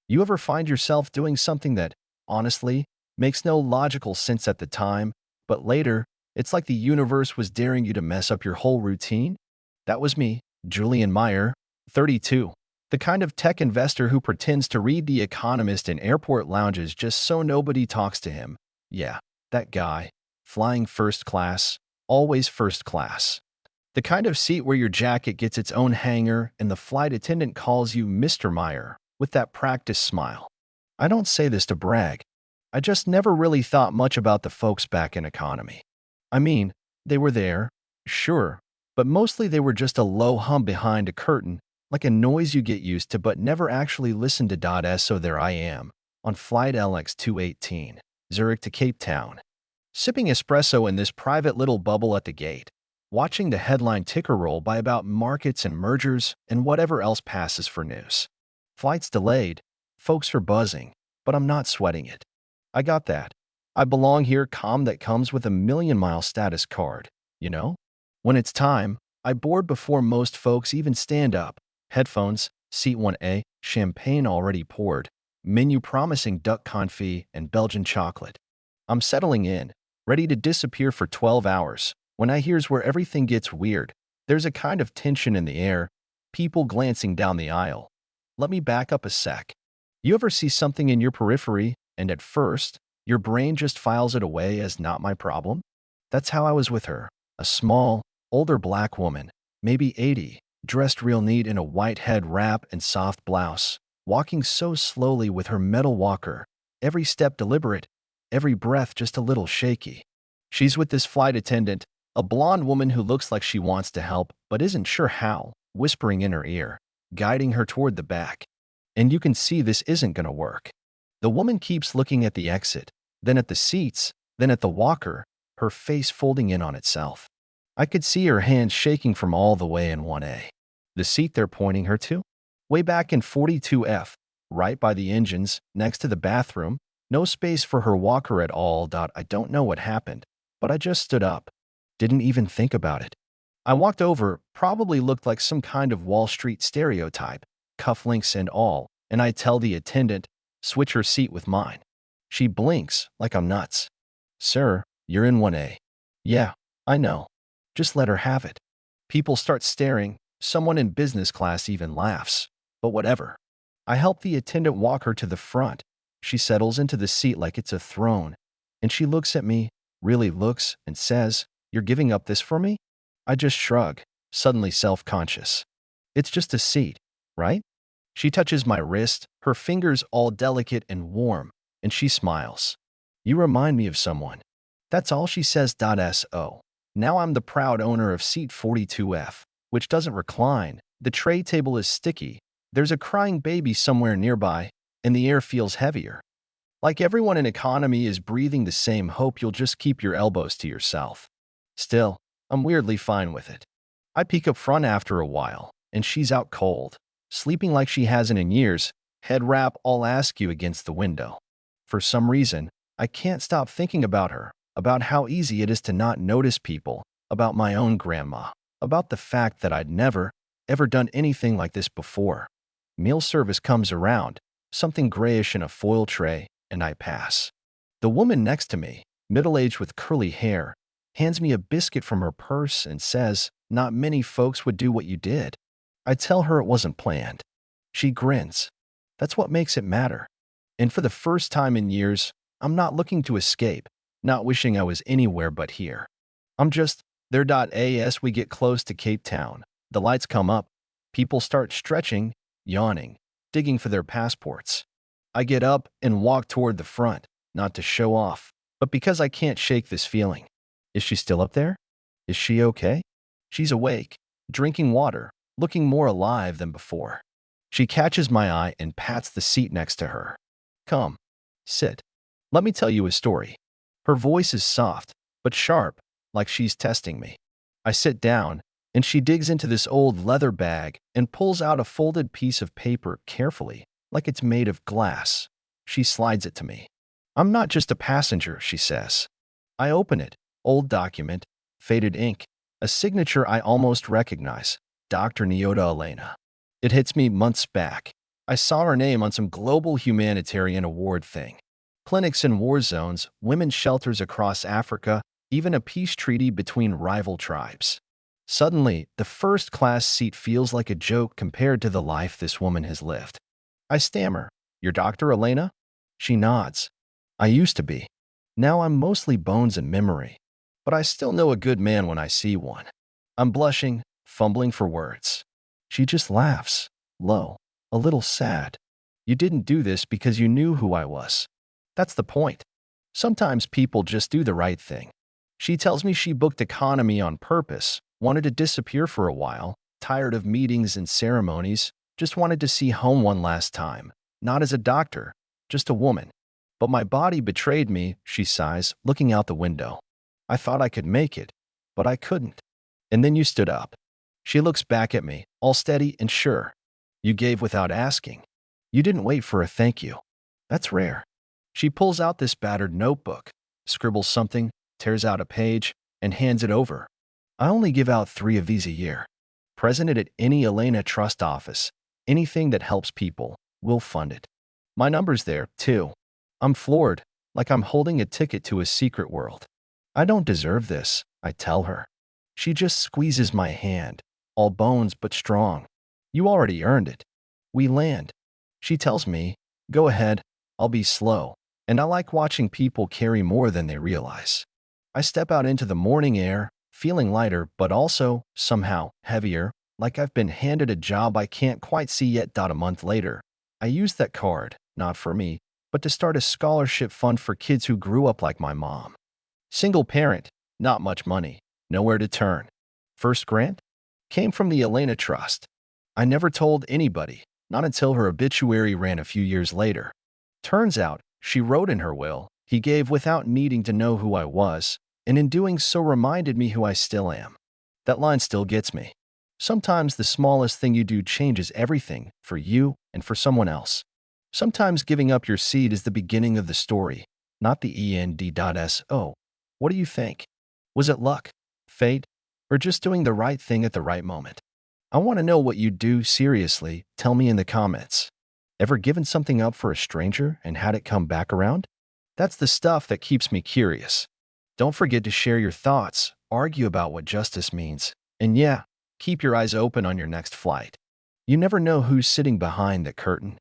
You ever find yourself doing something that, honestly, makes no logical sense at the time, but later, it's like the universe was daring you to mess up your whole routine? That was me, Julian Meyer, 32. The kind of tech investor who pretends to read The Economist in airport lounges just so nobody talks to him. Yeah, that guy. Flying first class, always first class. The kind of seat where your jacket gets its own hanger and the flight attendant calls you Mr. Meyer with that practiced smile. I don't say this to brag. I just never really thought much about the folks back in economy. I mean, they were there, sure, but mostly they were just a low hum behind a curtain, like a noise you get used to but never actually listen to. So there I am, on flight LX 218, Zurich to Cape Town, sipping espresso in this private little bubble at the gate, watching the headline ticker roll by about markets and mergers and whatever else passes for news. Flight's delayed, folks are buzzing, but I'm not sweating it. I got that. I belong here calm that comes with a million-mile status card, you know? When it's time, I board before most folks even stand up. Headphones, seat 1A, champagne already poured, menu promising duck confit and Belgian chocolate. I'm settling in, ready to disappear for 12 hours, when I hears where everything gets weird. There's a kind of tension in the air, people glancing down the aisle. Let me back up a sec. You ever see something in your periphery, and at first, your brain just files it away as not my problem? That's how I was with her. A small, older black woman, maybe 80, dressed real neat in a white head wrap and soft blouse, walking so slowly with her metal walker, every step deliberate, every breath just a little shaky. She's with this flight attendant, a blonde woman who looks like she wants to help but isn't sure how, whispering in her ear, guiding her toward the back. And you can see this isn't going to work. The woman keeps looking at the exit, then at the seats, then at the walker, her face folding in on itself. I could see her hands shaking from all the way in 1A. The seat they're pointing her to? Way back in 42F, right by the engines, next to the bathroom, no space for her walker at all. I don't know what happened, but I just stood up. Didn't even think about it. I walked over, probably looked like some kind of Wall Street stereotype, cufflinks and all, and I tell the attendant, switch her seat with mine. She blinks like I'm nuts. Sir, you're in 1A. Yeah, I know. Just let her have it. People start staring. Someone in business class even laughs. But whatever. I help the attendant walk her to the front. She settles into the seat like it's a throne. And she looks at me, really looks, and says, "You're giving up this for me?" I just shrug, suddenly self-conscious. It's just a seat, right? She touches my wrist, her fingers all delicate and warm, and she smiles. You remind me of someone. That's all she says. So, now I'm the proud owner of seat 42F, which doesn't recline. The tray table is sticky. There's a crying baby somewhere nearby, and the air feels heavier. Like everyone in economy is breathing the same hope you'll just keep your elbows to yourself. Still, I'm weirdly fine with it. I peek up front after a while, and she's out cold, sleeping like she hasn't in years, head wrap all askew against the window. For some reason, I can't stop thinking about her, about how easy it is to not notice people, about my own grandma, about the fact that I'd never, ever done anything like this before. Meal service comes around, something grayish in a foil tray, and I pass. The woman next to me, middle-aged with curly hair, hands me a biscuit from her purse and says, "Not many folks would do what you did." I tell her it wasn't planned. She grins. That's what makes it matter. And for the first time in years, I'm not looking to escape, not wishing I was anywhere but here. I'm just there. As we get close to Cape Town, the lights come up, people start stretching, yawning, digging for their passports. I get up and walk toward the front, not to show off, but because I can't shake this feeling. Is she still up there? Is she okay? She's awake, drinking water, looking more alive than before. She catches my eye and pats the seat next to her. Come, sit. Let me tell you a story. Her voice is soft, but sharp, like she's testing me. I sit down, and she digs into this old leather bag and pulls out a folded piece of paper carefully, like it's made of glass. She slides it to me. I'm not just a passenger, she says. I open it. Old document, faded ink, a signature I almost recognize, Dr. Neota Elena. It hits me months back. I saw her name on some global humanitarian award thing. Clinics in war zones, women's shelters across Africa, even a peace treaty between rival tribes. Suddenly, the first-class seat feels like a joke compared to the life this woman has lived. I stammer, "Your Dr. Elena?" She nods. "I used to be. Now I'm mostly bones and memory. But I still know a good man when I see one." I'm blushing, fumbling for words. She just laughs, low, a little sad. "You didn't do this because you knew who I was. That's the point. Sometimes people just do the right thing." She tells me she booked economy on purpose, wanted to disappear for a while, tired of meetings and ceremonies, just wanted to see home one last time. Not as a doctor, just a woman. "But my body betrayed me," she sighs, looking out the window. "I thought I could make it, but I couldn't. And then you stood up." She looks back at me, all steady and sure. "You gave without asking. You didn't wait for a thank you. That's rare." She pulls out this battered notebook, scribbles something, tears out a page, and hands it over. "I only give out 3 of these a year. Present it at any Elena Trust office. Anything that helps people, we'll fund it." My number's there, too. I'm floored, like I'm holding a ticket to a secret world. "I don't deserve this," I tell her. She just squeezes my hand, all bones but strong. "You already earned it." We land. She tells me, "Go ahead, I'll be slow." And I like watching people carry more than they realize. I step out into the morning air, feeling lighter but also, somehow, heavier, like I've been handed a job I can't quite see yet. A month later, I used that card, not for me, but to start a scholarship fund for kids who grew up like my mom. Single parent, not much money, nowhere to turn. First grant? Came from the Elena Trust. I never told anybody, not until her obituary ran a few years later. Turns out, she wrote in her will, "He gave without needing to know who I was, and in doing so reminded me who I still am." That line still gets me. Sometimes the smallest thing you do changes everything, for you and for someone else. Sometimes giving up your seat is the beginning of the story, not the end.so. What do you think? Was it luck, fate, or just doing the right thing at the right moment? I want to know what you do. Seriously, tell me in the comments. Ever given something up for a stranger and had it come back around? That's the stuff that keeps me curious. Don't forget to share your thoughts, argue about what justice means, and yeah, keep your eyes open on your next flight. You never know who's sitting behind the curtain.